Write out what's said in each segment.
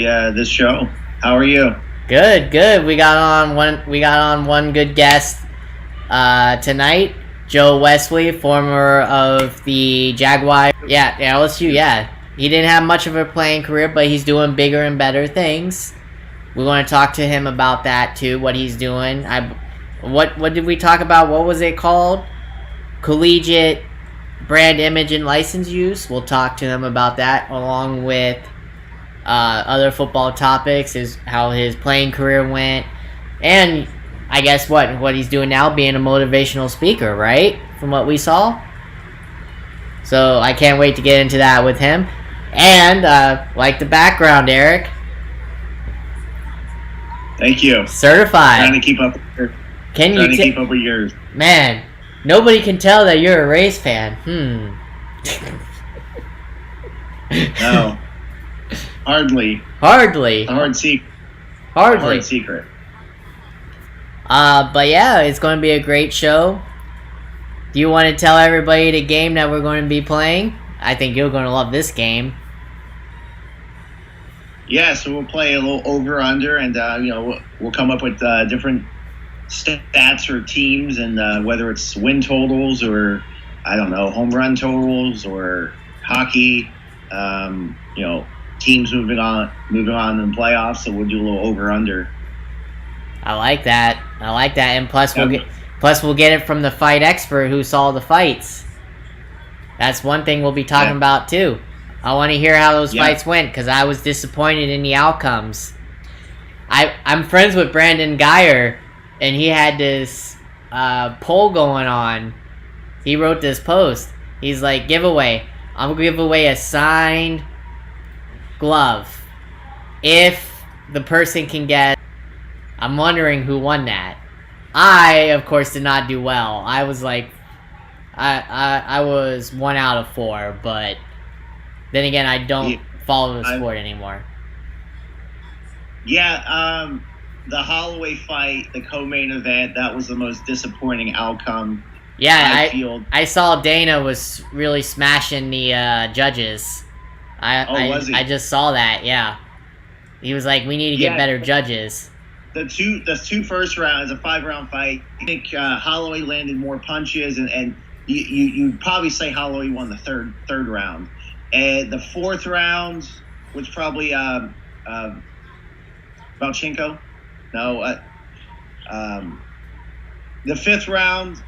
this show. How are you? Good, good. We got on one good guest tonight. Joe Wesley, former of the Jaguars. Yeah, LSU. Yeah, he didn't have much of a playing career, but he's doing bigger and better things. We want to talk to him about that too. What he's doing. What did we talk about? What was it called? Collegiate brand image and license use. We'll talk to him about that along with other football topics, is how his playing career went, and I guess what he's doing now, being a motivational speaker, right? From what we saw. So I can't wait to get into that with him. And like the background, Eric. Thank you. Certified. Trying to keep up. Keep up with yours. Man, nobody can tell that you're a Rays fan. No. Hardly. Hardly. A hard secret. Hardly. Hard secret. But yeah, it's going to be a great show. Do you want to tell everybody the game that we're going to be playing? I think you're going to love this game. Yeah, so we'll play a little over-under, and we'll come up with different stats or teams, and whether it's win totals or I don't know, home run totals or hockey. Teams moving on in the playoffs. So we'll do a little over-under. I like that. And plus we'll get it from the fight expert who saw the fights. That's one thing we'll be talking about too. I want to hear how those fights went, because I was disappointed in the outcomes. I'm friends with Brandon Geyer, and he had this poll going on. He wrote this post. He's like, giveaway. I'm going to give away a signed glove if the person can get. I'm wondering who won that. I, of course, did not do well. I was like, I was 1 out of 4, but then again, I don't follow the sport anymore. Yeah, the Holloway fight, the co-main event, that was the most disappointing outcome. Yeah, I saw Dana was really smashing the judges. Was he? I just saw that. Yeah, he was like, we need to get better judges. The two first rounds, a 5-round fight. I think Holloway landed more punches, and you'd probably say Holloway won the third round. And the 4th round was probably Valchenko. No, the 5th round,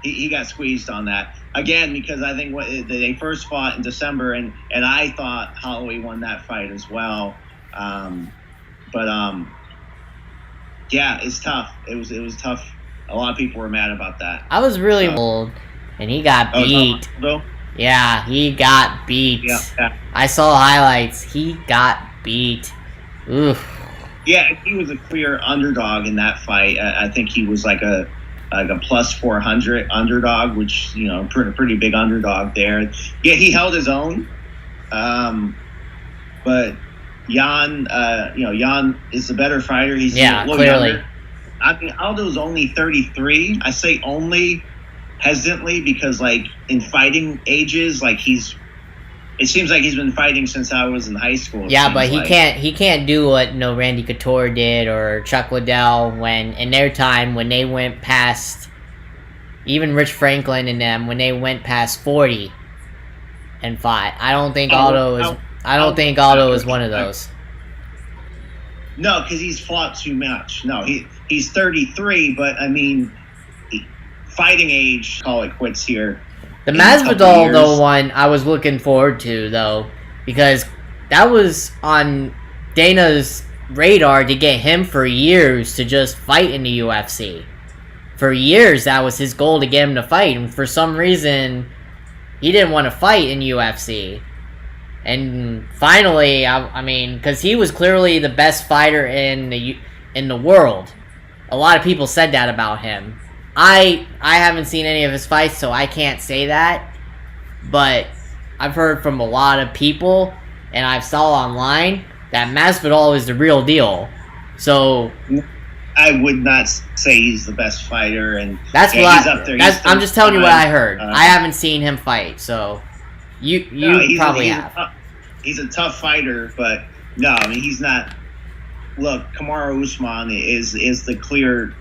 he got squeezed on that again, because I think they first fought in December, and I thought Holloway won that fight as well. Yeah, it's tough. It was tough. A lot of people were mad about that. I was really old, and he got beat. Yeah, he got beat. Yeah. I saw highlights. He got beat. Oof. Yeah, he was a clear underdog in that fight. I think he was like a plus 400 underdog, which, pretty big underdog there. Yeah, he held his own. But Jan, Jan is the better fighter. He's a little clearly younger. I mean, Aldo's only 33. I say only hesitantly because, like, in fighting ages, like it seems like he's been fighting since I was in high school. Yeah, but he can't do what Randy Couture did or Chuck Liddell when in their time when they went past, even Rich Franklin and them, when they went past 40 and fought. I don't think Aldo is one of those. No, because he's fought too much. No, he's 33, but I mean, fighting age, call it quits here. The Masvidal, though, one I was looking forward to, though, because that was on Dana's radar to get him for years to just fight in the UFC. For years, that was his goal, to get him to fight, and for some reason, he didn't want to fight in UFC. And finally, I mean, because he was clearly the best fighter in the world. A lot of people said that about him. I haven't seen any of his fights, so I can't say that. But I've heard from a lot of people, and I saw online, that Masvidal is the real deal. So I would not say he's the best fighter, and that's he's up there. I'm just telling you what I heard. I haven't seen him fight, so you probably have. he's a tough fighter, but no, I mean he's not. Look, Kamaru Usman is the clear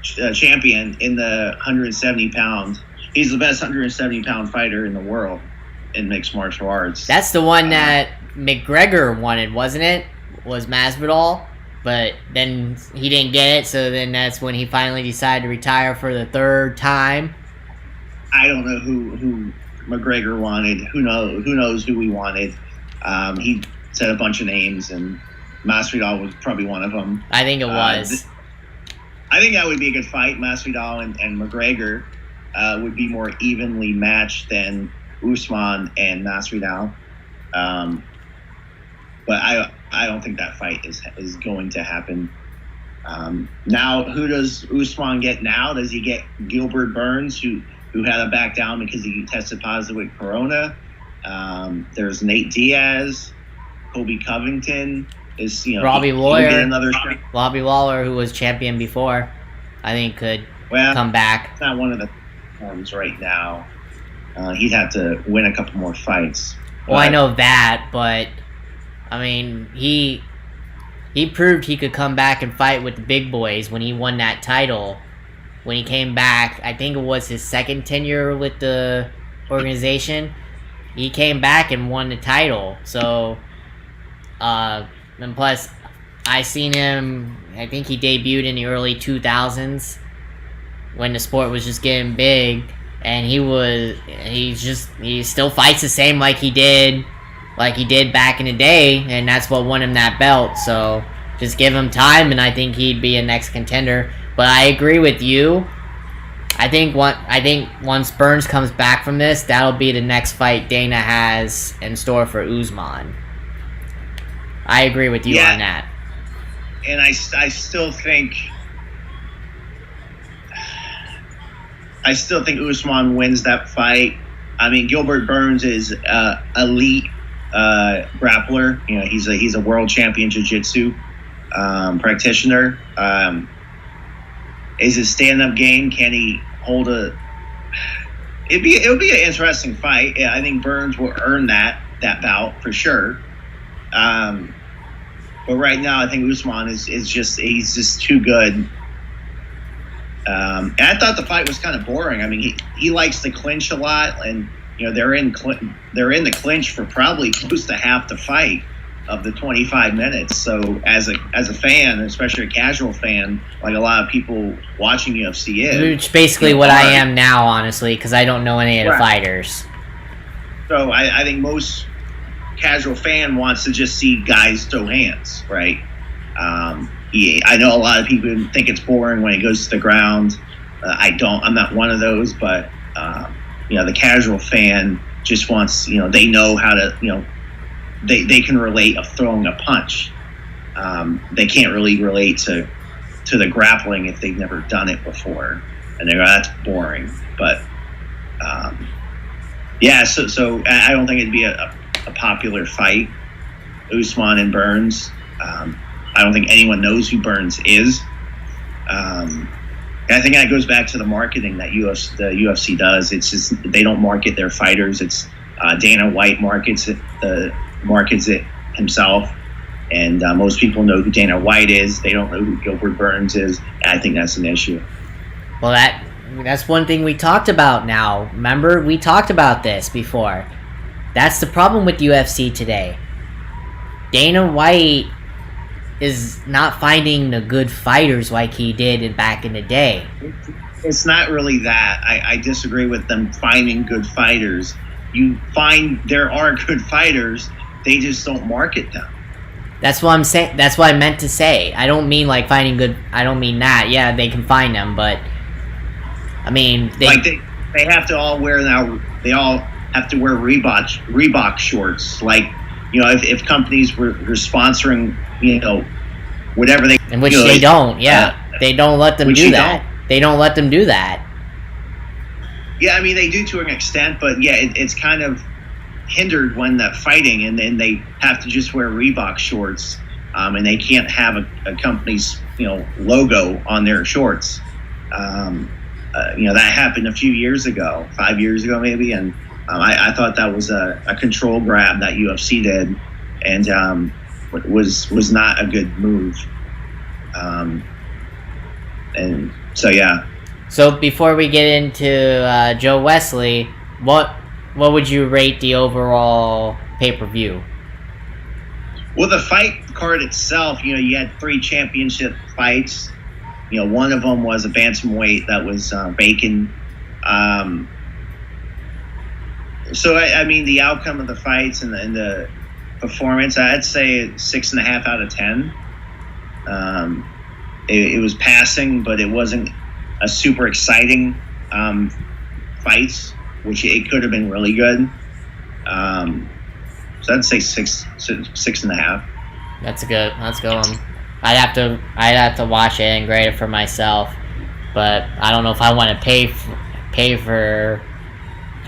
champion in the 170 pound. He's the best 170 pound fighter in the world in mixed martial arts. That's the one that McGregor wanted, wasn't it? Was Masvidal, but then he didn't get it. So then that's when he finally decided to retire for the third time. I don't know who McGregor wanted. Who knows who he wanted. He said a bunch of names, and Masvidal was probably one of them. I think it was. I think that would be a good fight. Masvidal and McGregor would be more evenly matched than Usman and Masvidal. But I don't think that fight is going to happen. Now, who does Usman get now? Does he get Gilbert Burns, who had to back down because he tested positive with corona? There's Nate Diaz, Colby Covington. Robbie Lawler. Robbie Lawler, who was champion before, I think could come back. It's not one of the forms right now. He'd have to win a couple more fights. Well, I know that, but I mean, he proved he could come back and fight with the big boys when he won that title. When he came back, I think it was his second tenure with the organization. He came back and won the title. So, and plus, I seen him. I think he debuted in the early 2000s when the sport was just getting big, and he still fights the same like he did back in the day, and that's what won him that belt. So just give him time, and I think he'd be a next contender. But I agree with you. I think once Burns comes back from this, that'll be the next fight Dana has in store for Usman. I agree with you on that. And I still think Usman wins that fight. I mean, Gilbert Burns is elite grappler. He's a world champion jiu-jitsu practitioner. Is his stand-up game? Can he hold a? It'll be an interesting fight. Yeah, I think Burns will earn that bout for sure. But right now, I think Usman is just too good. And I thought the fight was kind of boring. I mean, he likes to clinch a lot, and they're in the clinch for probably close to half the fight of the 25 minutes. So as a fan, especially a casual fan, like a lot of people watching UFC is, which basically what I am now, honestly, because I don't know any of the fighters. So I think most casual fan wants to just see guys throw hands, right? I know a lot of people think it's boring when it goes to the ground. I don't. I'm not one of those, but the casual fan just wants, they know how to, they can relate of throwing a punch. They can't really relate to the grappling if they've never done it before, and they go, that's boring. But so I don't think it'd be a popular fight, Usman and Burns. I don't think anyone knows who Burns is. I think that goes back to the marketing that the UFC does. It's just they don't market their fighters. It's Dana White markets it himself, and most people know who Dana White is. They don't know who Gilbert Burns is. And I think that's an issue. Well, that's one thing we talked about now. Remember, we talked about this before. That's the problem with UFC today. Dana White is not finding the good fighters like he did back in the day. It's not really that. I disagree with them finding good fighters. You find there are good fighters, they just don't market them. That's what I'm saying. That's what I meant to say. I don't mean like finding good. I don't mean that. Yeah, they can find them, but I mean they have to all wear now. They all have to wear Reebok shorts. Like, if companies were sponsoring, whatever they, in which they don't. Yeah, they don't let them do that. They don't let them do that. Yeah, I mean they do to an extent, but yeah, it's kind of hindered when they're fighting, and then they have to just wear Reebok shorts, and they can't have a company's logo on their shorts. That happened a few years ago, 5 years ago maybe, and I thought that was a control grab that UFC did, and was not a good move. And so yeah. So before we get into Joe Wesley, what would you rate the overall pay-per-view? Well, the fight card itself, you had 3 championship fights. One of them was a bantamweight that was Bacon. So I mean, the outcome of the fights and the performance, I'd say 6.5 out of 10. It was passing, but it wasn't a super exciting fight, which it could have been really good. So I'd say 6.5. That's a good one. I'd have to watch it and grade it for myself, but I don't know if I want to pay for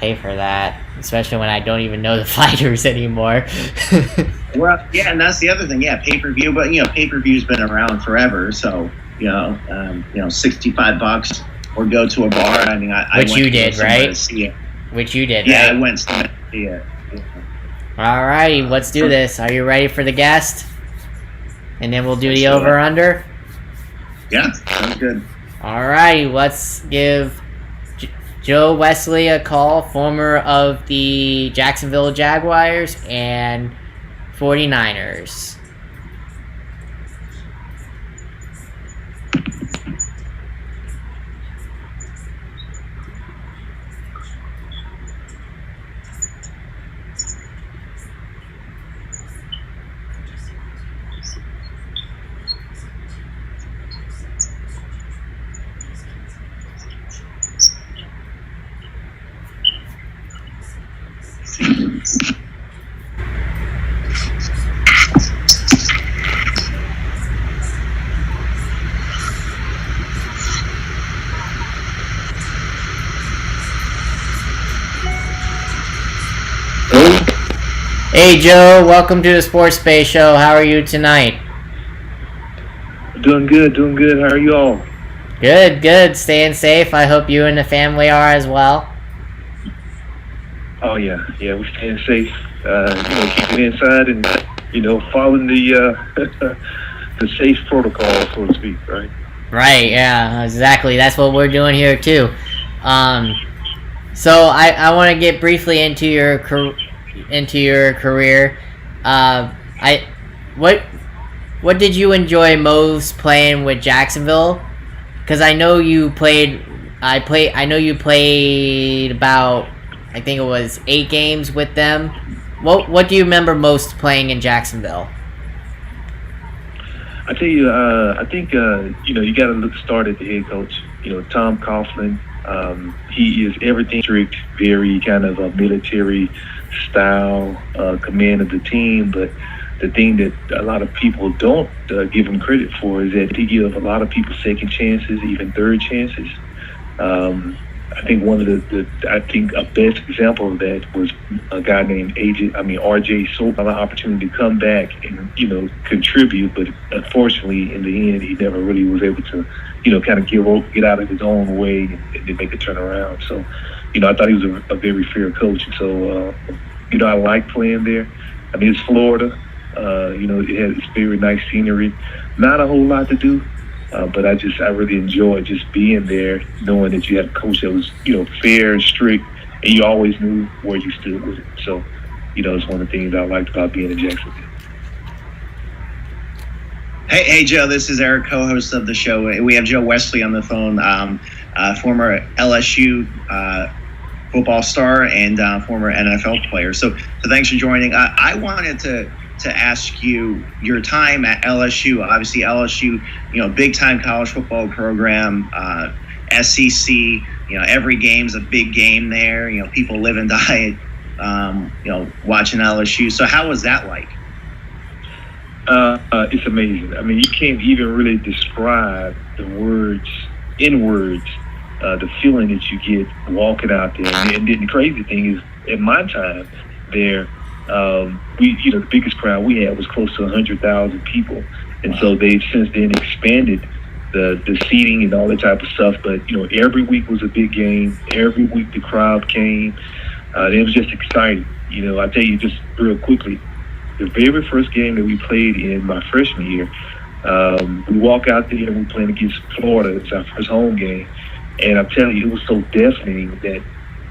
that, especially when I don't even know the fighters anymore. Well, yeah, and that's the other thing. Yeah, pay-per-view, but pay-per-view's been around forever, so $65 or go to a bar. I mean, Which you did, right? To see it. Which you did, yeah, right? I went to see it. Alrighty, let's do this. Are you ready for the guest? And then we'll do the over-under? Yeah, sounds good. Alrighty, let's give Joe Wesley a call, former of the Jacksonville Jaguars and 49ers. Hey Joe, welcome to the Sports Space Show. How are you tonight? Doing good. How are you all? Good. Staying safe. I hope you and the family are as well. Oh yeah, we're staying safe. Keeping inside and following the the safe protocol, so to speak. Right. Right. Yeah. Exactly. That's what we're doing here too. So I want to get briefly into your career. What did you enjoy most playing with Jacksonville? Because I know you played. I know you played about, I think it was 8 games with them. What do you remember most playing in Jacksonville? I tell you, I think you got to start at the head coach. Tom Coughlin. He is everything strict, very kind of a military style command of the team. But the thing that a lot of people don't give him credit for is that he gives a lot of people second chances, even third chances. I think one of a best example of that was a guy named RJ Soap had an opportunity to come back and contribute, but unfortunately in the end he never really was able to kind of get out of his own way and then make a turnaround. So I thought he was a very fair coach. And so I like playing there. I mean, it's Florida. It's very nice scenery. Not a whole lot to do. But I really enjoy just being there, knowing that you had a coach that was, fair and strict, and you always knew where you stood with it. So, it's one of the things I liked about being in Jacksonville. Hey, Joe, this is Eric, co-host of the show. We have Joe Wesley on the phone, former LSU football star and former NFL player. So thanks for joining. I wanted to ask you your time at LSU. Obviously, LSU, big time college football program, SEC. Every game's a big game there. People live and die, watching LSU. So how was that like? It's amazing. I mean, you can't even really describe the words, the feeling that you get walking out there. And then the crazy thing is, at my time there, the biggest crowd we had was close to 100,000 people, and so they've since then expanded the seating and all that type of stuff. But every week was a big game. Every week the crowd came. It was just exciting. I tell you just real quickly, the very first game that we played in my freshman year, we walk out there and we playing against Florida. It's our first home game. And I'm telling you, it was so deafening that,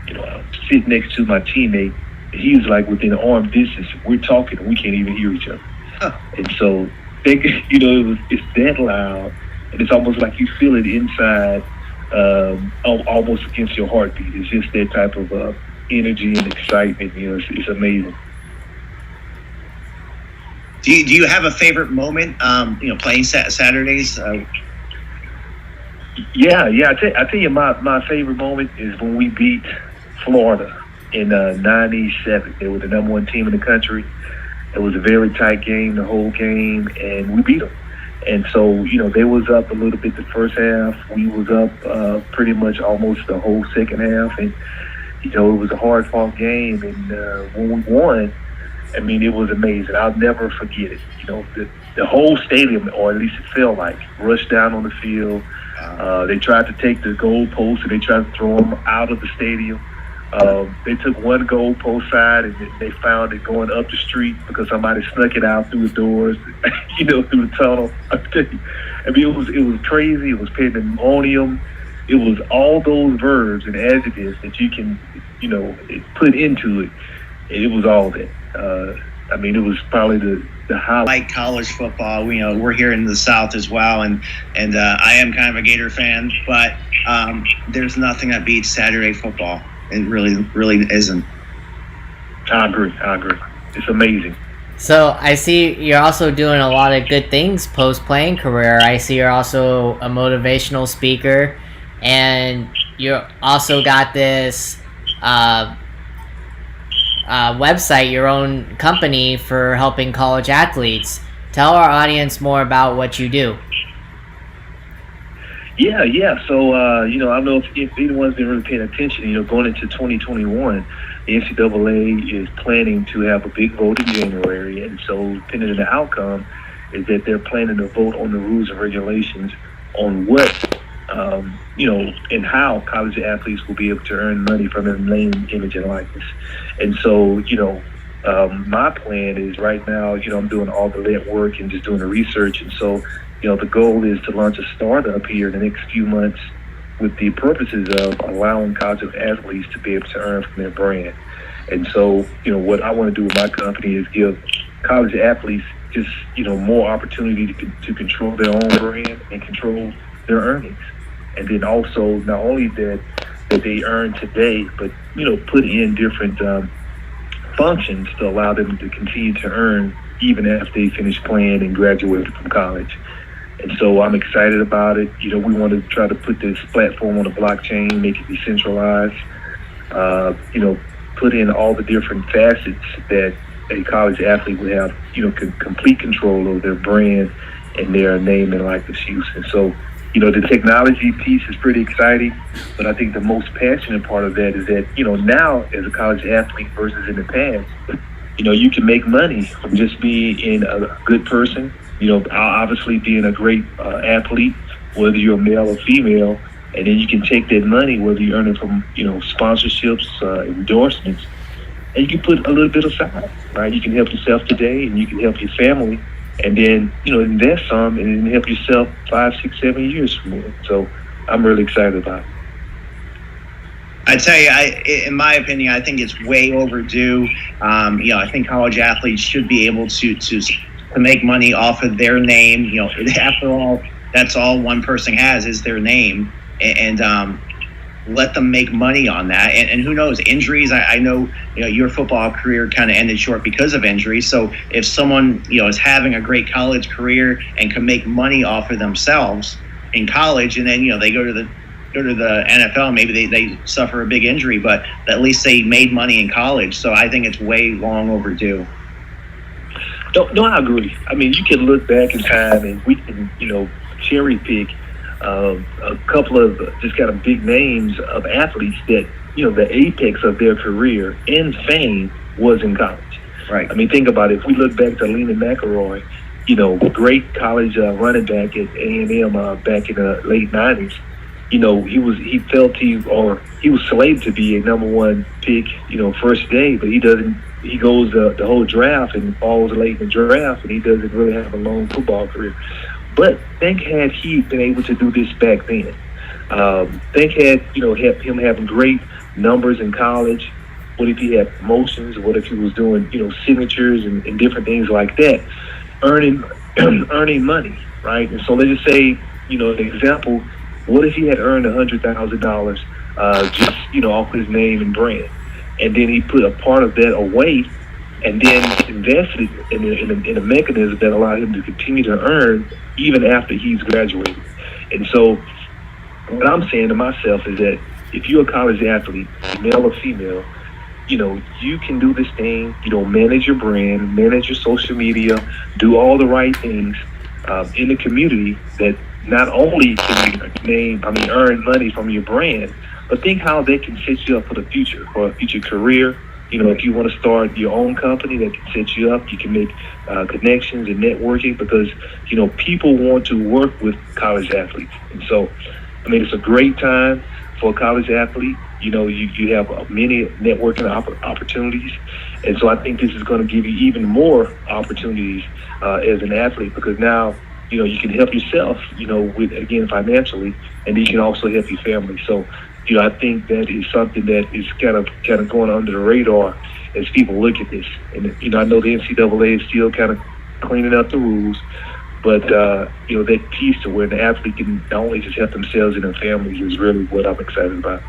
I was sitting next to my teammate. He was like within arm distance. We're talking and we can't even hear each other. Huh. And so, it's that loud. And it's almost like you feel it inside, almost against your heartbeat. It's just that type of energy and excitement. It's amazing. Do you have a favorite moment? Playing Saturdays. Yeah. I tell you, my favorite moment is when we beat Florida in '97. They were the number one team in the country. It was a very tight game, the whole game, and we beat them. And so, they was up a little bit the first half. We was up pretty much almost the whole second half. And, it was a hard-fought game. And when we won, it was amazing. I'll never forget it. The whole stadium, or at least it felt like, rushed down on the field. They tried to take the goalposts and they tried to throw them out of the stadium. They took one goalpost side and they found it going up the street because somebody snuck it out through the doors, through the tunnel. It was crazy. It was pandemonium. It was all those verbs and adjectives that you can, put into it. It was all that. It was probably the highlight. Like college football, we're here in the South as well, and I am kind of a Gator fan, but there's nothing that beats Saturday football. It really isn't. I agree. It's amazing. So I see you're also doing a lot of good things post-playing career. I see you're also a motivational speaker, and you also got this website, your own company for helping college athletes. Tell our audience more about what you do. Yeah. So, I don't know if anyone's been really paying attention, going into 2021, the NCAA is planning to have a big vote in January. And so, depending on the outcome, is that they're planning to vote on the rules and regulations on what, and how college athletes will be able to earn money from their name, image, and likeness. And so, my plan is right now, I'm doing all the lead work and just doing the research. And so, the goal is to launch a startup here in the next few months with the purposes of allowing college athletes to be able to earn from their brand. And so, what I want to do with my company is give college athletes just, more opportunity to control their own brand and control their earnings. And then also, not only that they earn today, but, put in different functions to allow them to continue to earn even after they finish playing and graduate from college. And so I'm excited about it. We want to try to put this platform on the blockchain, make it decentralized, put in all the different facets that a college athlete would have, complete control of their brand and their name and likeness use. And so, the technology piece is pretty exciting, but I think the most passionate part of that is that, now as a college athlete versus in the past, you can make money from just being a good person, obviously being a great athlete, whether you're male or female, and then you can take that money, whether you earn it from, sponsorships, endorsements, and you can put a little bit aside, right? You can help yourself today and you can help your family, and then, invest some and then help yourself 5, 6, 7 years from now. So I'm really excited about it. I tell you, in my opinion, I think it's way overdue. I think college athletes should be able to make money off of their name. After all, that's all one person has is their name, and let them make money on that. And who knows, injuries. I know, your football career kind of ended short because of injuries. So if someone, is having a great college career and can make money off of themselves in college, and then, they go to the NFL, maybe they suffer a big injury, but at least they made money in college. So I think it's way long overdue. No, I agree. You can look back in time and we can, cherry pick a couple of just kind of big names of athletes that, the apex of their career and fame was in college. Right. Think about it. If we look back to Leland McElroy, great college running back at A&M back in the late 90s, he felt he was slated to be a number one pick, first day, but he doesn't. He goes the whole draft and falls late in the draft, and he doesn't really have a long football career. But think had he been able to do this back then, think had him having great numbers in college. What if he had promotions? What if he was doing signatures and different things like that, earning earning money, right? And so let's just say an example. What if he had earned $100,000 just off his name and brand, and then he put a part of that away, and then invested in a mechanism that allowed him to continue to earn even after he's graduated. And so, what I'm saying to myself is that if you're a college athlete, male or female, you can do this thing. Manage your brand, manage your social media, do all the right things in the community that not only can you earn money from your brand, but think how they can set you up for the future, for a future career. If you want to start your own company that can set you up, you can make connections and networking because, people want to work with college athletes. And so, it's a great time for a college athlete. You have many networking opportunities. And so I think this is going to give you even more opportunities as an athlete because now, you can help yourself, with, again, financially, and you can also help your family. So, I think that is something that is kind of going under the radar as people look at this. And, I know the NCAA is still kind of cleaning up the rules, but, that piece to where the athlete can not only just help themselves and their families is really what I'm excited about.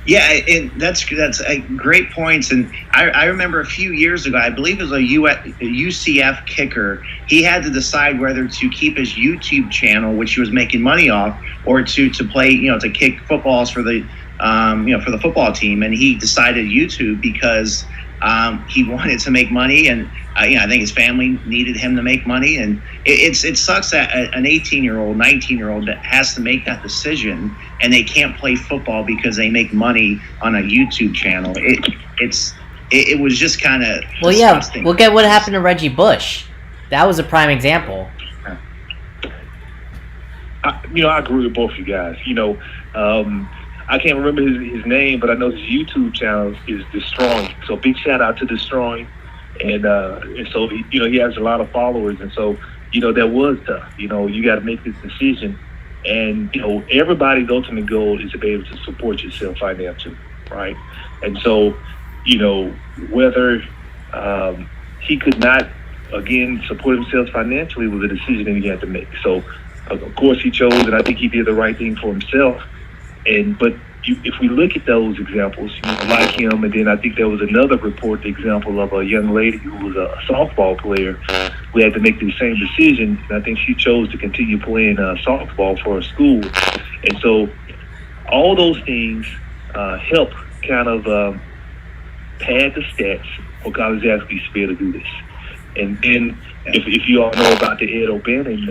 Yeah, and that's a great points. And I remember a few years ago, I believe it was a UCF kicker. He had to decide whether to keep his YouTube channel, which he was making money off, or to play, to kick footballs for the, for the football team. And he decided YouTube because he wanted to make money, and I think his family needed him to make money. And it sucks that an 18-year-old, 19-year-old that has to make that decision, and they can't play football because they make money on a YouTube channel. It was just kind of disgusting. Look at what happened to Reggie Bush. That was a prime example. I agree with both of you guys. I can't remember his name, but I know his YouTube channel is Destroying. So big shout out to Destroying, and so he has a lot of followers, and so that was tough. You got to make this decision, and everybody's ultimate goal is to be able to support yourself financially, right? And so whether he could not again support himself financially was a decision that he had to make. So of course he chose, and I think he did the right thing for himself. But if we look at those examples, like him, and then I think there was another report, example of a young lady who was a softball player who had to make the same decision, and I think she chose to continue playing softball for her school. And so all those things help kind of pad the stats for college athletes to be able to do this. And then if you all know about the Ed O'Bannon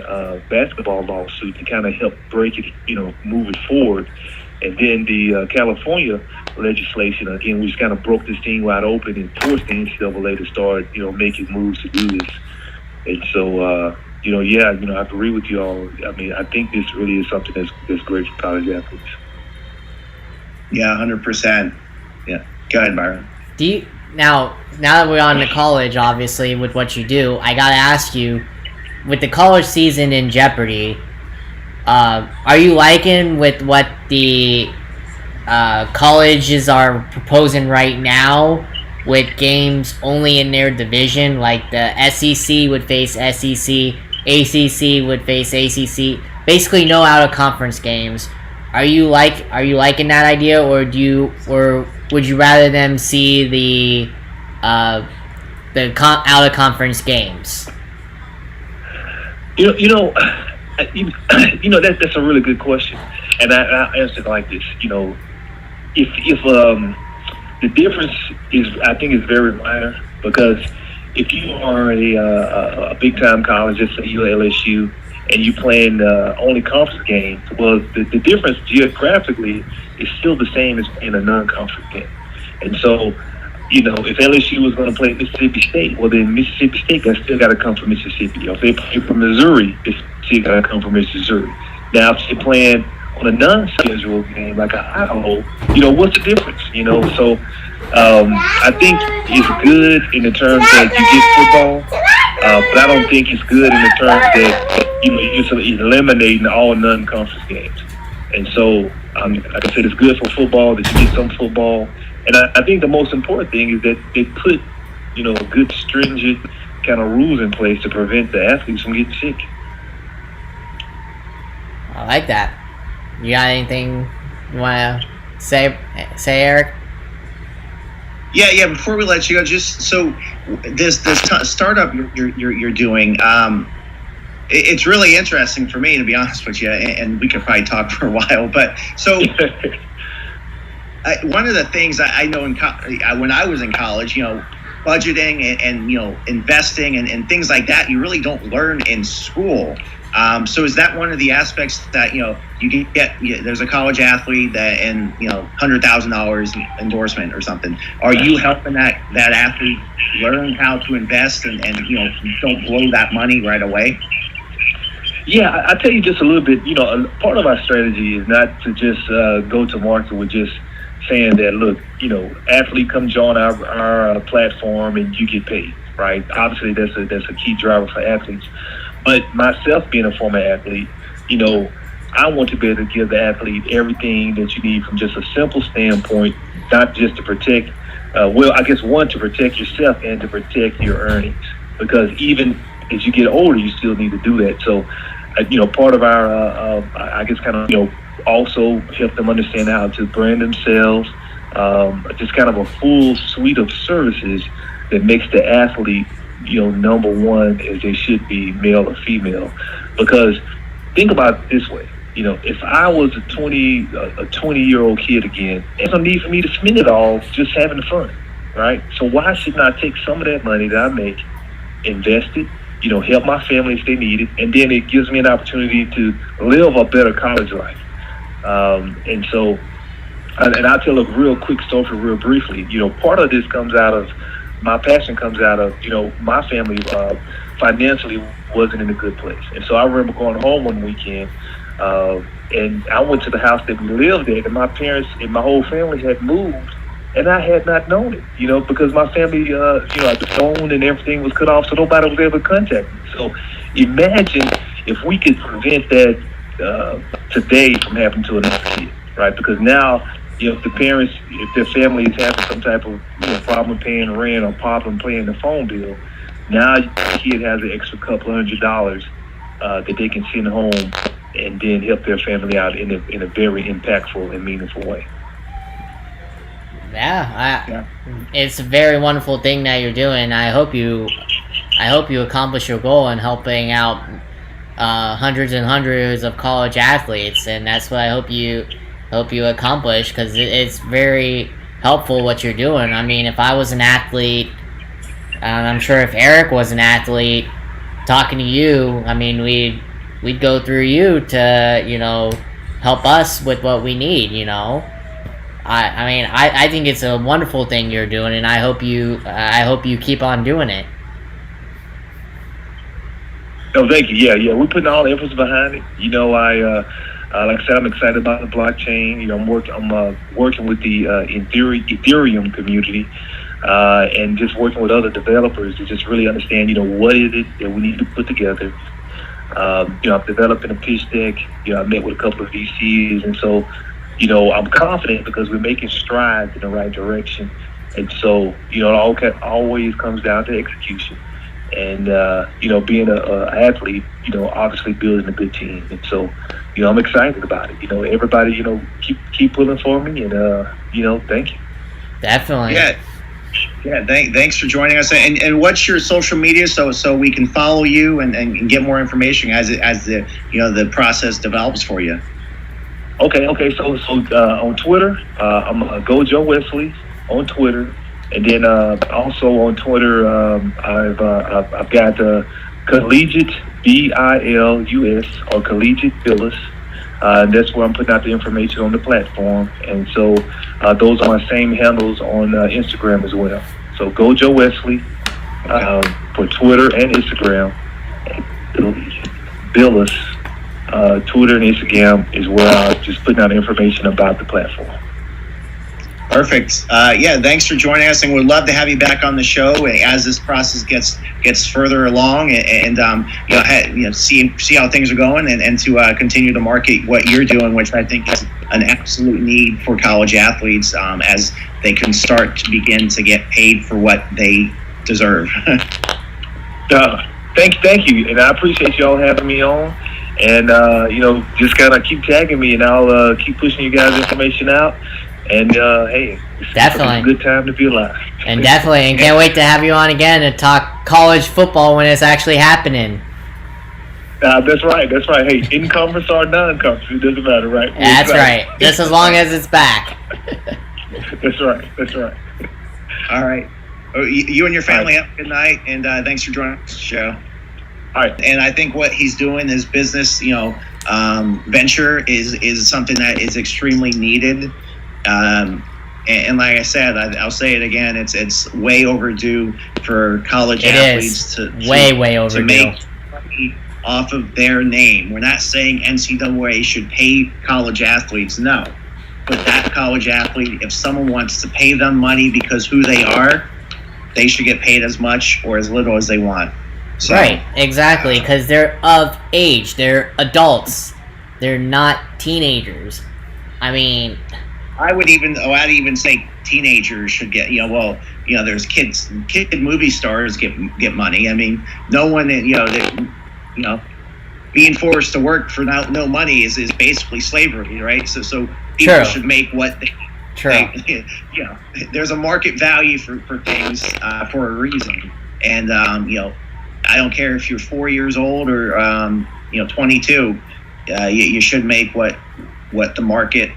basketball lawsuit to kind of help break it, move it forward. And then the California legislation, again, which kind of broke this thing wide open and forced the NCAA to start, making moves to do this. And so, I agree with you all. I think this really is something that's great for college athletes. Yeah, 100%. Yeah. Go ahead, Byron. Now that we're on to college, obviously, with what you do, I gotta ask you, with the college season in jeopardy, are you liking with what the colleges are proposing right now with games only in their division? Like the SEC would face SEC, ACC would face ACC, basically no out-of-conference games. Are you liking that idea, or would you rather them see the out-of-conference games? That's a really good question, and I answer it like this. If the difference is, I think, is very minor, because if you are a big time college, let's say you're LSU, and you playing only conference games, well, the difference geographically is still the same as in a non-conference game. And so, if LSU was going to play Mississippi State, well, then Mississippi State still got to come from Mississippi. If they play from Missouri, it's still got to come from Missouri. Now, if they're playing on a non-scheduled game like a Idaho, what's the difference? So I think it's good in the terms that you get football, but I don't think it's good in the terms that you're sort of eliminating all non-conference games. And so, like I said, it's good for football that you get some football. And I think the most important thing is that they put, good stringent kind of rules in place to prevent the athletes from getting sick. I like that. You got anything you want to say, Eric? Yeah. Before we let you go, just so this startup you're doing, it's really interesting for me, to be honest with you, and we could probably talk for a while. But so one of the things I know when I was in college, budgeting and investing and things like that, you really don't learn in school. So is that one of the aspects that you get? There's a college athlete that and $100,000 endorsement or something. Are you helping that athlete learn how to invest and don't blow that money right away? Yeah, I'll tell you just a little bit. Part of our strategy is not to just go to market with just saying that, look, athlete, come join our platform and you get paid, right? Obviously, that's a key driver for athletes. But myself being a former athlete, I want to be able to give the athlete everything that you need from just a simple standpoint, not just to protect, to protect yourself and to protect your earnings. Because even as you get older, you still need to do that. So, part of our, also help them understand how to brand themselves, just kind of a full suite of services that makes the athlete, number one, as they should be, male or female. Because think about it this way, if I was a 20-year-old kid again, there's no need for me to spend it all just having fun, right? So why shouldn't I take some of that money that I make, invest it, help my family if they need it, and then it gives me an opportunity to live a better college life. And I'll tell a real quick story real briefly. Part of this my passion comes out of, my family financially wasn't in a good place. And so I remember going home one weekend, and I went to the house that we lived at, and my parents and my whole family had moved, and I had not known it, because my family, the phone and everything was cut off, so nobody was able to contact me. So imagine if we could prevent that today from happening to another kid, right? Because now, if their family is having some type of problem paying rent or problem paying the phone bill, now the kid has an extra couple $100 that they can send home and then help their family out in a very impactful and meaningful way. Yeah, it's a very wonderful thing that you're doing. I hope you accomplish your goal in helping out hundreds and hundreds of college athletes, and that's what I hope you accomplish, because it's very helpful what you're doing. I mean, if I was an athlete, and I'm sure if Eric was an athlete, talking to you, I mean, we'd go through you to help us with what we need. I think it's a wonderful thing you're doing, and I hope you keep on doing it. Oh, thank you. Yeah. We're putting all the efforts behind it. Like I said, I'm excited about the blockchain. I'm working with the Ethereum community, and just working with other developers to just really understand, what is it that we need to put together. I'm developing a pitch deck. I met with a couple of VCs, and so, I'm confident because we're making strides in the right direction. And so, it all always comes down to execution. And, being an athlete, obviously building a good team. And so, I'm excited about it. Everybody, keep pulling for me, and, thank you. Definitely. Yeah. Thanks for joining us. And what's your social media so we can follow you and get more information as the process develops for you? Okay. So on Twitter, I'm Go Joe Wesley on Twitter. And then also on Twitter, I've got Collegiate BILUS or Collegiate Billis. That's where I'm putting out the information on the platform. And so those are my same handles on Instagram as well. So Go Joe Wesley for Twitter and Instagram. And Billis Twitter and Instagram is where I'm just putting out information about the platform. Perfect. Thanks for joining us, and we'd love to have you back on the show as this process gets further along, and see how things are going, and to continue to market what you're doing, which I think is an absolute need for college athletes as they can start to begin to get paid for what they deserve. Thank you, and I appreciate y'all having me on. And just kind of keep tagging me, and I'll keep pushing you guys information out. And hey, definitely it's a good time to be alive. And can't wait to have you on again and talk college football when it's actually happening. That's right. Hey, in conference or non-conference, it doesn't matter, right? That's right. Just as long as it's back. That's right. All right. You and your family have a good night, and thanks for joining us the show. All right. And I think what he's doing, his business, venture is something that is extremely needed. And like I said, I'll say it again, it's way overdue for college athletes to way overdue to make money off of their name. We're not saying NCAA should pay college athletes, no. But that college athlete, if someone wants to pay them money because who they are, they should get paid as much or as little as they want. So, right, exactly, because they're of age, they're adults, they're not teenagers. I mean, I'd even say teenagers should get. There's kid movie stars get money. I mean, no one being forced to work for no money is basically slavery, right? So people True. should make what they. True. There's a market value for things for a reason, and I don't care if you're 4 years old or 22. You should make what the market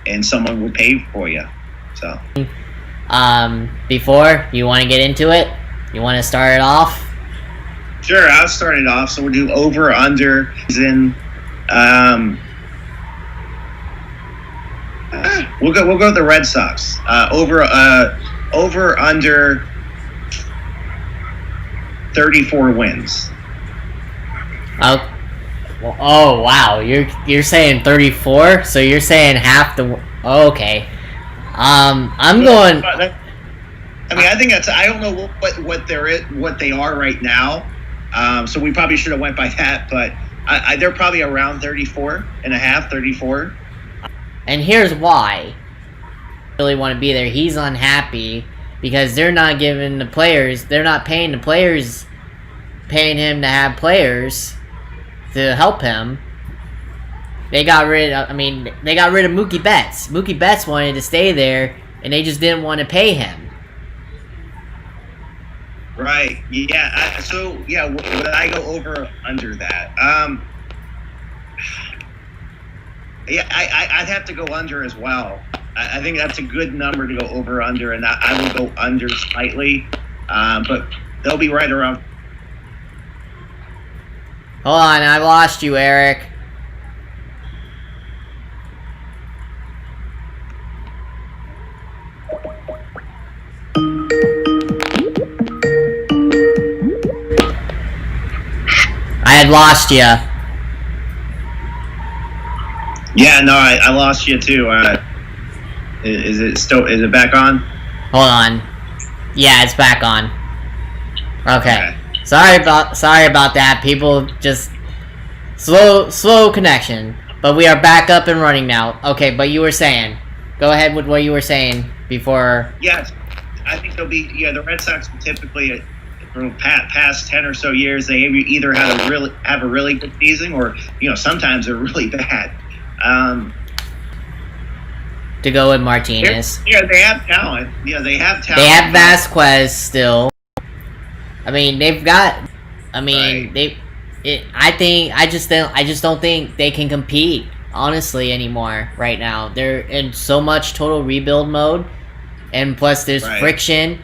and someone would pay for you. So, before you want to get into it, you want to start it off? Sure, I'll start it off. So we'll do over under in. We'll go with the Red Sox. Over under 34 wins. Oh wow, you're saying 34? So you're saying half the? Okay. I'm going. I think that's. I don't know what they are right now. So we probably should have went by that, but they're probably around 34 and a half, 34. And here's why. Really want to be there. He's unhappy because they're not giving the players. They're not paying the players. Paying him to have players to help him. They got rid of Mookie Betts. Mookie Betts wanted to stay there, and they just didn't want to pay him. Right. Yeah. Would I go over or under that? I'd have to go under as well. I think that's a good number to go over under, and I would go under slightly, but they'll be right around. Hold on, I've lost you, Eric. I had lost you. Yeah, no, I lost you too. Is it back on? Hold on. Yeah, it's back on. Okay. Sorry about that. People just slow connection. But we are back up and running now. Okay, but you were saying. Go ahead with what you were saying before. Yes. I think they'll be the Red Sox typically for past 10 or so years, they either have a really good season or sometimes they're really bad. To go with Martinez. Yeah, they have talent. They have talent. They have Vasquez still. I mean, they've got. I mean, right. I just don't think they can compete honestly anymore right now. They're in so much total rebuild mode, and plus there's right. friction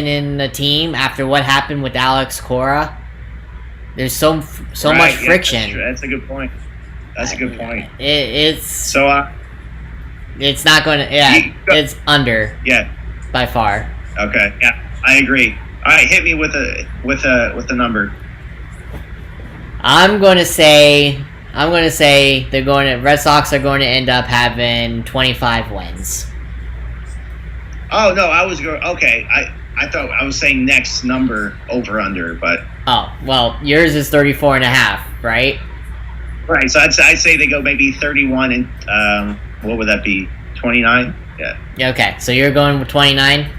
in the team after what happened with Alex Cora. There's so right, much friction. That's a good point. That's a good point. It's so. It's not going to. Yeah, it's under. Yeah. By far. Okay. Yeah, I agree. All right, hit me with a number. I'm going to say I'm going to say Red Sox are going to end up having 25 wins. Oh, no, I was going, okay. I thought I was saying next number over under, but. Oh, well, yours is 34 and a half, right? Right, so I'd say they go maybe 31 and, what would that be, 29? Yeah. Okay, so you're going with 29?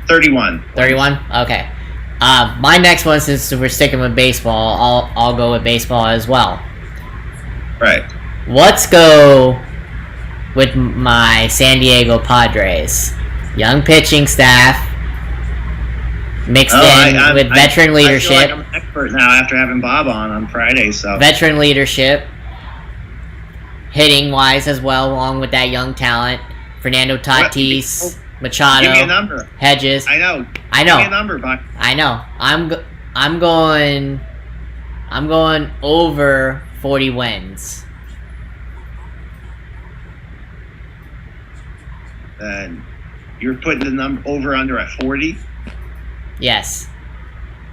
31. 31? Okay. My next one, since we're sticking with baseball, I'll go with baseball as well. Right. Let's go with my San Diego Padres. Young pitching staff, mixed with veteran leadership. I feel like I'm an expert now after having Bob on Friday. So veteran leadership, hitting wise as well, along with that young talent. Fernando Tatis, Machado, give me a number. Hedges. I know. Give me a number, Bob. I know. I'm going over 40 wins. And you're putting the number over under at 40? Yes.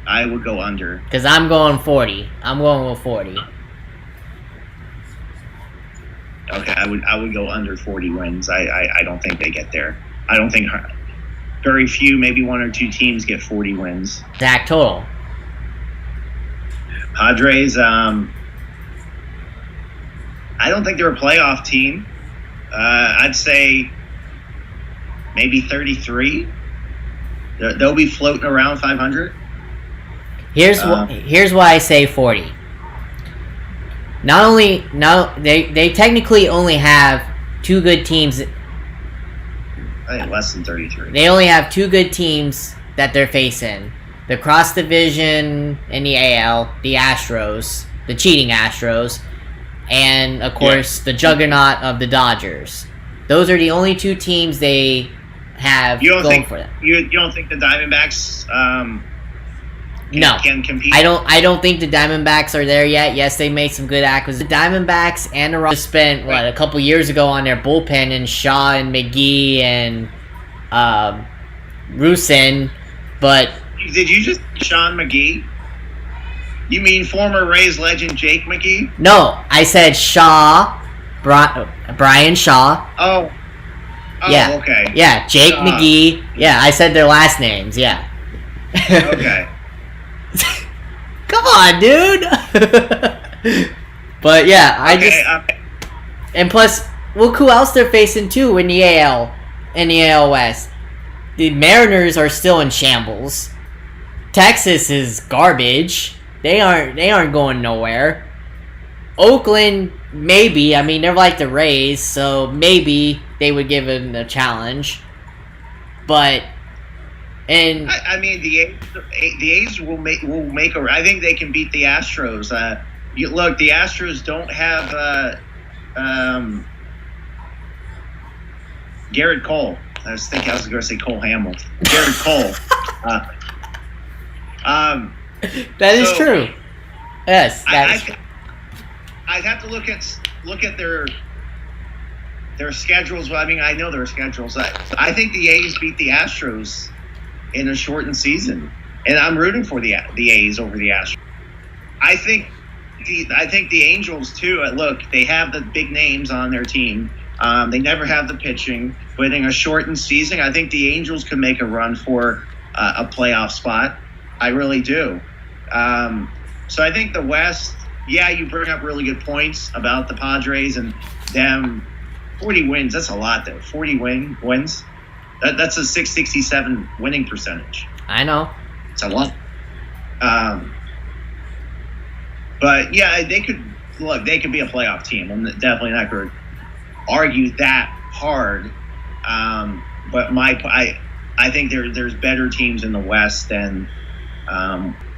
I would go under. Because I'm going 40. I'm going with 40. Okay, I would go under 40 wins. I don't think they get there. I don't think very few, maybe one or two teams get 40 wins. Exact total. Padres, I don't think they're a playoff team. I'd say maybe 33. They'll be floating around 500. Here's why I say 40. They technically only have two good teams. I think less than 33. They only have two good teams that they're facing. The cross division in the AL, the Astros, the cheating Astros, and of course the juggernaut of the Dodgers. Those are the only two teams they have going for them. You don't think the Diamondbacks can compete? I don't think the Diamondbacks are there yet. Yes, they made some good acquisitions. The Diamondbacks and the Rockies spent a couple years ago on their bullpen and Shaw and McGee and Rusin, but did you just Sean McGee? You mean former Rays legend Jake McGee? No, I said Shaw, Brian Shaw. Oh, yeah, okay. Yeah, Jake McGee. Yeah, I said their last names. Yeah. Okay. Come on, dude. But yeah, and plus, look who else they're facing too in the AL West. The Mariners are still in shambles. Texas is garbage. They aren't going nowhere. Oakland, maybe. I mean, they're like the Rays, so maybe they would give them a challenge. But I mean, the A's will make I think they can beat the Astros. Look, the Astros don't have Garrett Cole. I was going to say Cole Hamilton. Garrett Cole. That is true. Yes, I'd have to look at their schedules. Well, I mean, I know their schedules. I think the A's beat the Astros in a shortened season, and I'm rooting for the A's over the Astros. I think the Angels too. Look, they have the big names on their team. They never have the pitching, but in a shortened season, I think the Angels could make a run for a playoff spot. I really do. So I think the West, yeah, you bring up really good points about the Padres and them. 40 wins, that's a lot though. 40 wins. That's a 667 winning percentage. I know. It's a lot. But yeah, they could be a playoff team. I'm definitely not going to argue that hard. But I think there's better teams in the West than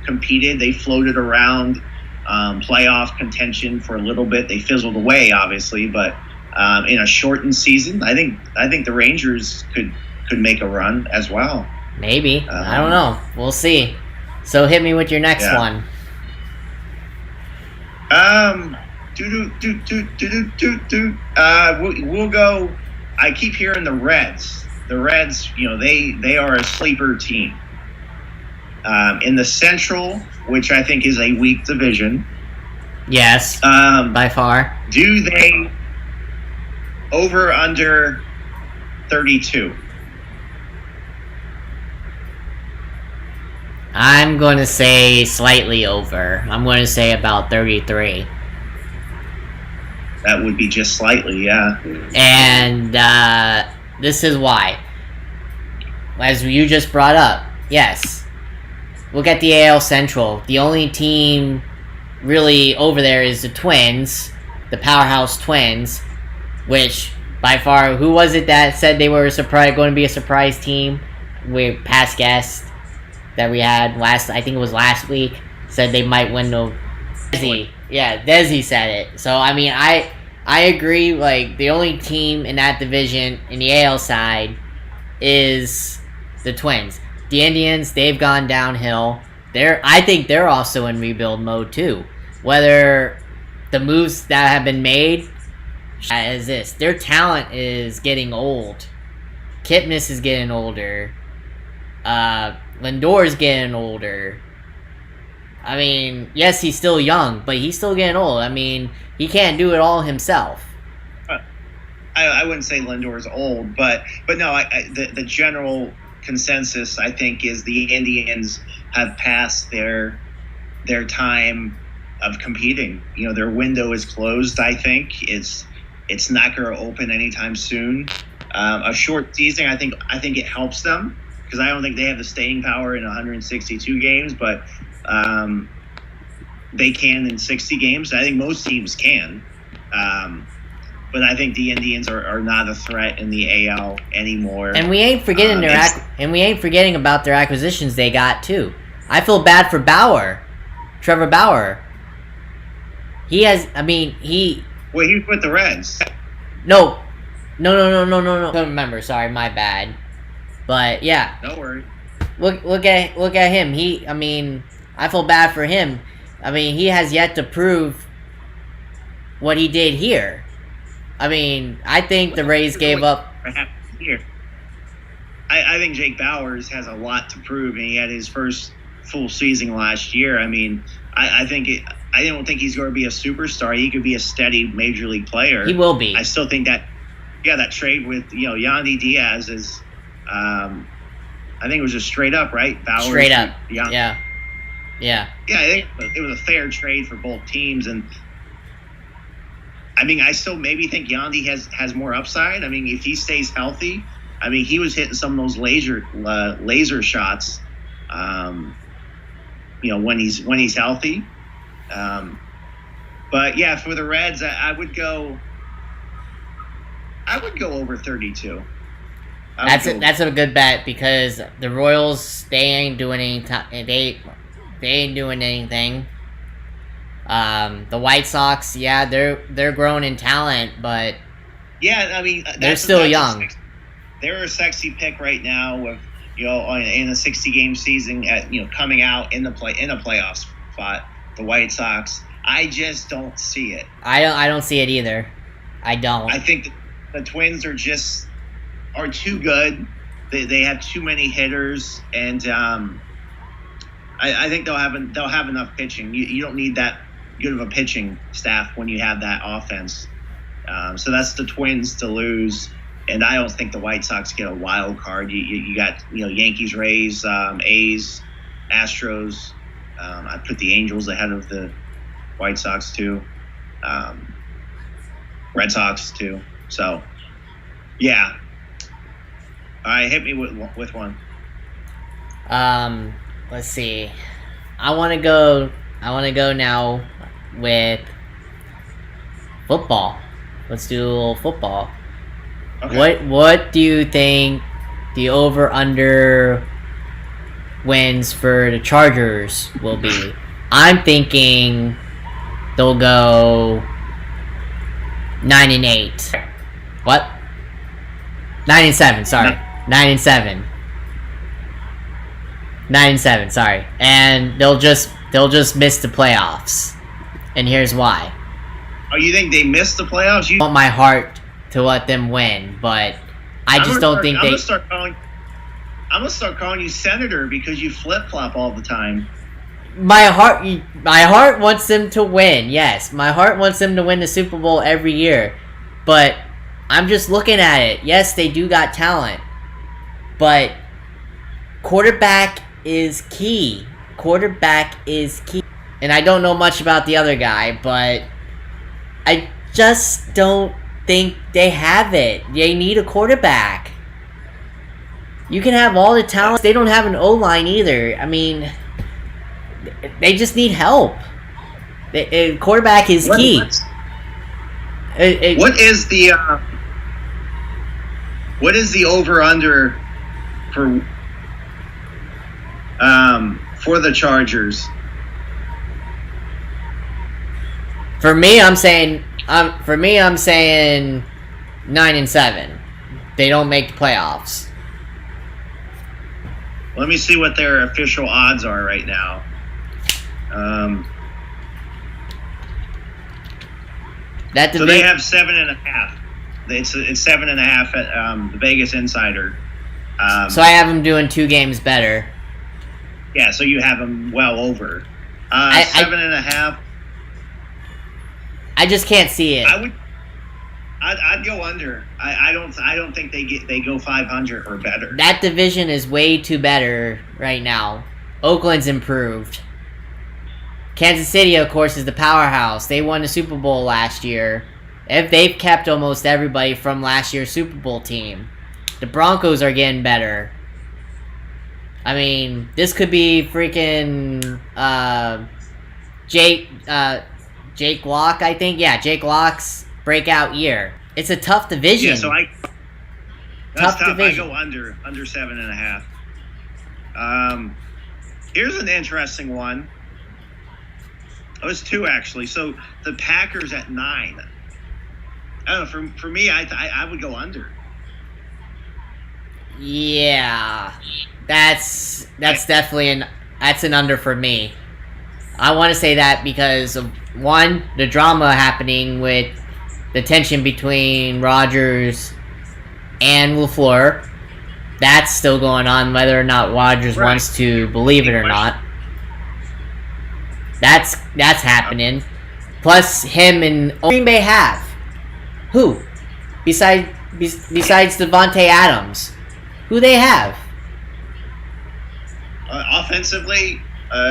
competed. They floated around playoff contention for a little bit. They fizzled away, obviously, but in a shortened season, I think the Rangers could make a run as well. Maybe. I don't know. We'll see. So hit me with your next one. We'll go. I keep hearing the Reds. The Reds, they are a sleeper team. In the Central, which I think is a weak division, Yes, by far. Do they over under 32? I'm going to say slightly over. I'm going to say about 33. That would be just slightly, yeah. And this is why. As you just brought up, yes. Look at the AL Central. The only team really over there is the Twins, the powerhouse Twins, which by far, who was it that said they were going to be a surprise team? With past guests that we had I think it was last week, said they might win the Desi. Yeah, Desi said it. So I mean, I agree. Like, the only team in that division in the AL side is the Twins. The Indians, they've gone downhill. I think they're also in rebuild mode too. Whether the moves that have been made is this, their talent is getting old. Kipnis is getting older. Lindor's getting older. I mean, yes, he's still young, but he's still getting old. I mean, he can't do it all himself. I wouldn't say Lindor's old, but no, the general consensus, I think, is the Indians have passed their time of competing. You know, their window is closed. I think it's not going to open anytime soon. A short season, I think it helps them, because I don't think they have the staying power in 162 games, but they can in 60 games. I think most teams can. But I think the Indians are not a threat in the AL anymore. And we ain't forgetting forgetting about their acquisitions they got too. I feel bad for Trevor Bauer. He's with the Reds. No. Don't remember. Sorry, my bad. But yeah. No worries. Look at him. I feel bad for him. I mean, he has yet to prove what he did here. I mean, I think the Rays gave up. Here, I think Jake Bauers has a lot to prove, and he had his first full season last year. I mean, I don't think he's going to be a superstar. He could be a steady major league player. He will be. I still think that trade with Yandy Diaz is, I think it was just straight up, right? Bauers, straight up. Yeah. Yeah, I think it was a fair trade for both teams, and I mean, I still maybe think Yandy has more upside. I mean, if he stays healthy, I mean, he was hitting some of those laser shots, when he's healthy. But yeah, for the Reds, I would go over 32. That's a good bet, because the Royals, they ain't doing anything. They ain't doing anything. The White Sox, yeah, they're growing in talent, but yeah, I mean, they're still young. They're a sexy pick right now with in a 60-game season coming out in a playoff spot. The White Sox, I just don't see it. I don't see it either. I don't. I think the Twins are too good. They have too many hitters, and I think they'll have enough pitching. You don't need that good of a pitching staff when you have that offense. So that's the Twins to lose, and I don't think the White Sox get a wild card. You got Yankees, Rays, A's, Astros. I put the Angels ahead of the White Sox too, Red Sox too. So yeah, all right, hit me with one. Let's see. I want to go now with football. Let's do a little football. Okay. What do you think the over-under wins for the Chargers will be? I'm thinking they'll go 9-8. What? 9-7. Sorry, 9-7. 9-7. Sorry, and they'll just miss the playoffs, and here's why. Oh, you think they missed the playoffs? I want my heart to let them win, but I'm gonna start calling you Senator because you flip flop all the time. my heart wants them to win. Yes, my heart wants them to win the Super Bowl every year. But I'm just looking at it. Yes, they do got talent, but quarterback is key. Quarterback is key. And I don't know much about the other guy, but I just don't think they have it. They need a quarterback. You can have all the talent. They don't have an O-line either. I mean, they just need help. Quarterback is key. What is the over-under for the Chargers? For me, I'm saying 9-7. They don't make the playoffs. Let me see what their official odds are right now. So they have 7.5. It's 7.5 at the Vegas Insider. So I have them doing 2 games better. Yeah, so you have them well over 7.5. I just can't see it. I'd go under. I don't think they go 500 or better. That division is way too better right now. Oakland's improved. Kansas City, of course, is the powerhouse. They won the Super Bowl last year. They've kept almost everybody from last year's Super Bowl team. The Broncos are getting better. I mean, this could be freaking Jake Lock, I think. Yeah, Jake Lock's breakout year. It's a tough division. Yeah, so that's tough. Division. I go under 7.5. Here's an interesting one. Oh, it's 2 actually. So the Packers at 9. I don't know. For me, I would go under. Yeah, that's definitely an under for me. I want to say that because of, one, the drama happening with the tension between Rodgers and LaFleur. That's still going on, whether or not Rodgers wants to believe it or not. That's happening. Plus, him and Green Bay have who besides Devontae Adams, who they have offensively,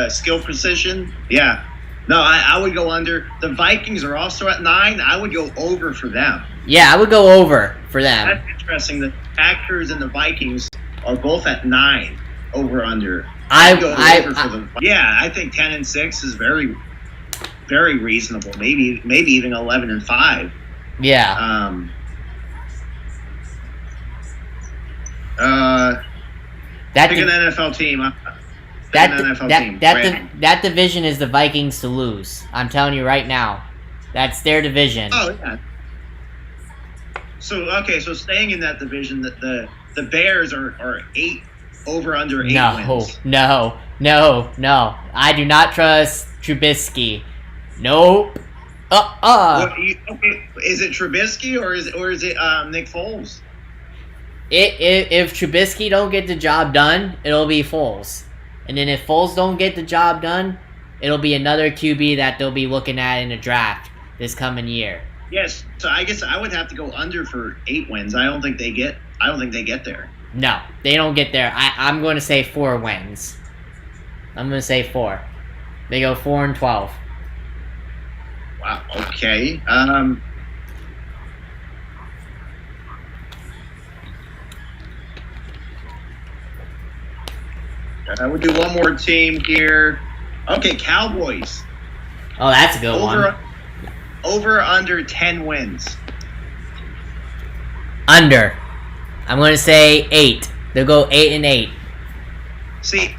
skill position. Yeah. No, I would go under. The Vikings are also at 9. I would go over for them. Yeah, I would go over for them. That's interesting. The Packers and the Vikings are both at 9. Over under. I think 10-6 is very, very reasonable. Maybe even 11-5. Yeah. Pick an NFL team. That division is the Vikings to lose. I'm telling you right now. That's their division. Oh yeah. So staying in that division, the Bears are 8 over under 8 wins. No. I do not trust Trubisky. Nope. Is it Trubisky or is it Nick Foles? If Trubisky don't get the job done, it'll be Foles. And then if Foles don't get the job done, it'll be another QB that they'll be looking at in the draft this coming year. Yes, so I guess I would have to go under for 8 wins. I don't think they get there. No, they don't get there. I'm going to say 4 wins. I'm going to say 4. They go 4-12. Wow. Okay. I would do one more team here. Okay, Cowboys. Oh, that's a good one. Over under 10 wins. Under. I'm going to say 8. They'll go 8-8. See,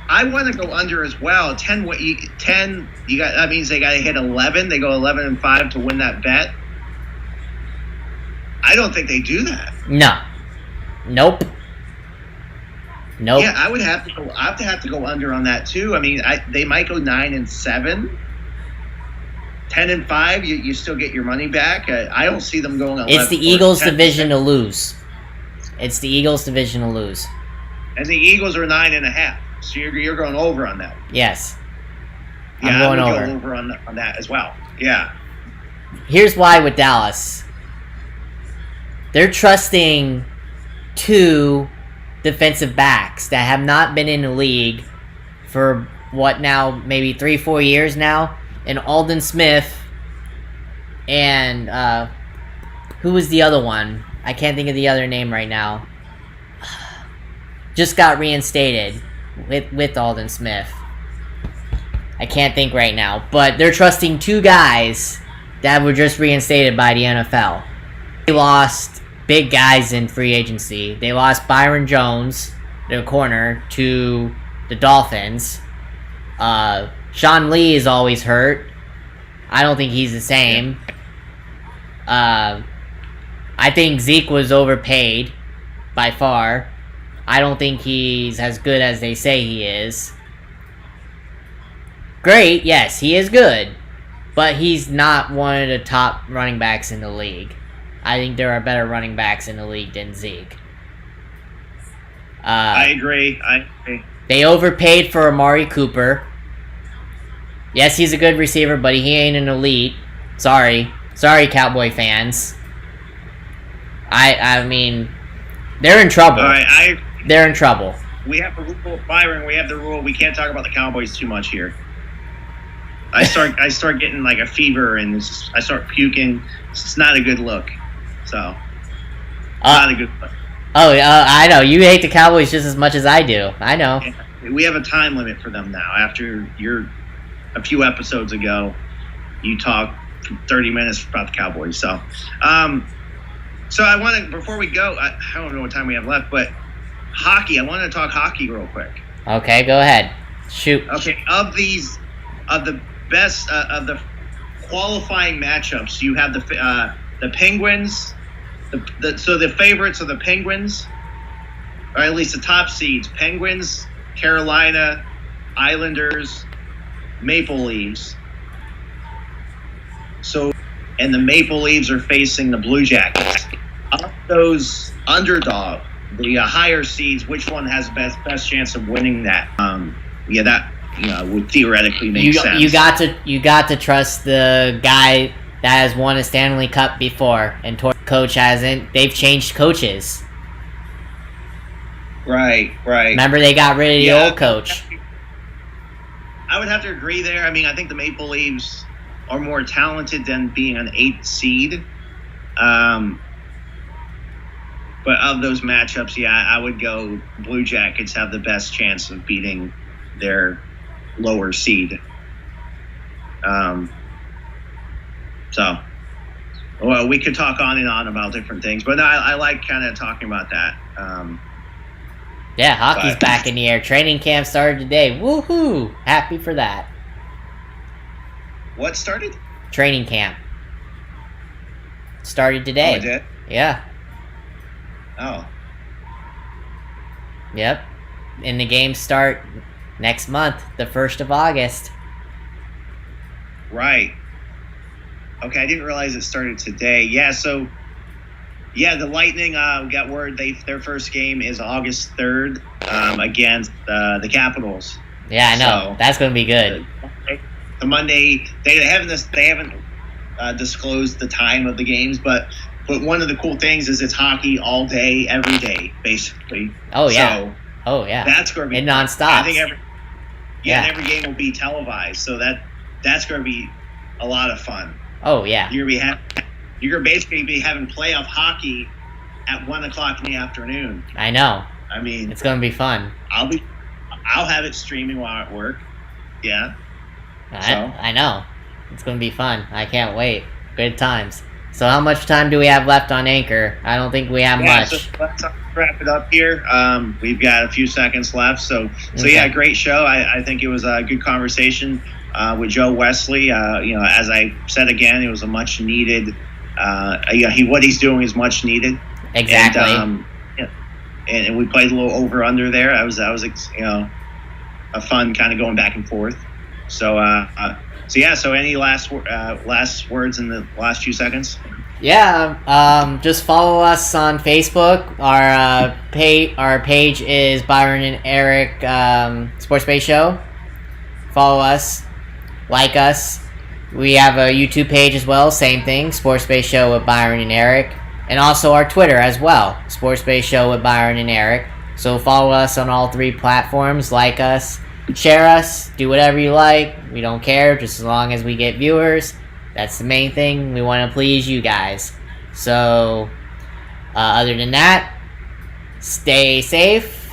I want to go under as well. 10. That means they got to hit 11. They go 11-5 to win that bet. I don't think they do that. No. Nope. Yeah, I would have to go. I have to go under on that too. I mean, they might go 9-7. 10-5, you still get your money back. I don't see them going 11. It's the Eagles' division to lose. It's the Eagles' division to lose. And the Eagles are 9.5. So you're going over on that. Yes. Yeah, I'm going I would over. go over on that as well. Yeah. Here's why with Dallas. They're trusting 2 defensive backs that have not been in the league for what now, maybe 3-4 years now, and Alden Smith and who was the other one? I can't think of the other name right now. Just got reinstated with Alden Smith. I can't think right now, but they're trusting 2 guys that were just reinstated by the NFL. They lost big guys in free agency. They lost Byron Jones, their corner, to the Dolphins. Sean Lee is always hurt. I don't think he's the same. I think Zeke was overpaid by far. I don't think he's as good as they say he is. Great, yes, he is good. But he's not one of the top running backs in the league. I think there are better running backs in the league than Zeke. I agree. They overpaid for Amari Cooper. Yes, he's a good receiver, but he ain't an elite. Sorry, Cowboy fans. I mean, they're in trouble. All right, they're in trouble. We have a rule, Byron. We have the rule. We can't talk about the Cowboys too much here. I start getting like a fever and I start puking. It's not a good look. So, not a good look. Oh, I know. You hate the Cowboys just as much as I do. I know. We have a time limit for them now. After a few episodes ago, you talked for 30 minutes about the Cowboys. So, so I want to, before we go, I don't know what time we have left, but hockey. I want to talk hockey real quick. Okay, go ahead. Shoot. Okay, of the best of the qualifying matchups, you have the Penguins. So the favorites are the Penguins, or at least the top seeds: Penguins, Carolina, Islanders, Maple Leafs. So, and the Maple Leafs are facing the Blue Jackets. Of those underdog, the higher seeds, which one has best chance of winning that? That would theoretically make sense. You got to trust the guy that has won a Stanley Cup before, and coach hasn't. They've changed coaches. Right. Remember, they got rid of the old coach. I would have to agree there. I mean, I think the Maple Leafs are more talented than being an 8th seed. But of those matchups, I would go Blue Jackets have the best chance of beating their lower seed. Well, we could talk on and on about different things, but I like kind of talking about that. Yeah, hockey's back in the air. Training camp started today. Woohoo! Happy for that. What started? Training camp. Started today. Oh, it did? Yeah. Oh. Yep. And the games start next month, the 1st of August. Right. Okay, I didn't realize it started today. Yeah, so the Lightning got word their first game is August 3rd against the Capitals. Yeah, I know. So, that's going to be good. The Monday, they haven't disclosed the time of the games, but one of the cool things is it's hockey all day, every day, basically. Oh yeah. So that's going to be and nonstop. I think every game will be televised, so that's going to be a lot of fun. Oh yeah. You're gonna basically be having playoff hockey at 1:00 in the afternoon. I know. I mean, it's gonna be fun. I'll have it streaming while at work. Yeah. I know. It's gonna be fun. I can't wait. Good times. So how much time do we have left on Anchor? I don't think we have much. So let's wrap it up here. We've got a few seconds left. So yeah, great show. I think it was a good conversation with Joe Wesley. As I said again, it was a much needed. What he's doing is much needed. Exactly. And we played a little over under there. I was a fun kind of going back and forth. So any last words in the last few seconds? Yeah, just follow us on Facebook. Our page is Byron and Eric Sports Base Show. Follow us. like us. We have a YouTube page as well, same thing, Sports Base Show with Byron and Eric. And also our Twitter as well, Sports Base Show with Byron and Eric. So follow us on all 3 platforms, like us, share us, do whatever you like. We don't care, just as long as we get viewers. That's the main thing. We want to please you guys. So, other than that, stay safe.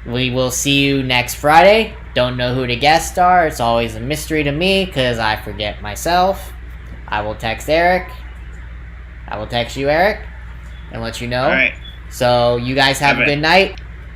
We will see you next Friday. Don't know who the guests are. It's always a mystery to me because I forget myself. I will text Eric. I will text you, Eric, and let you know. All right. So you guys have a good night.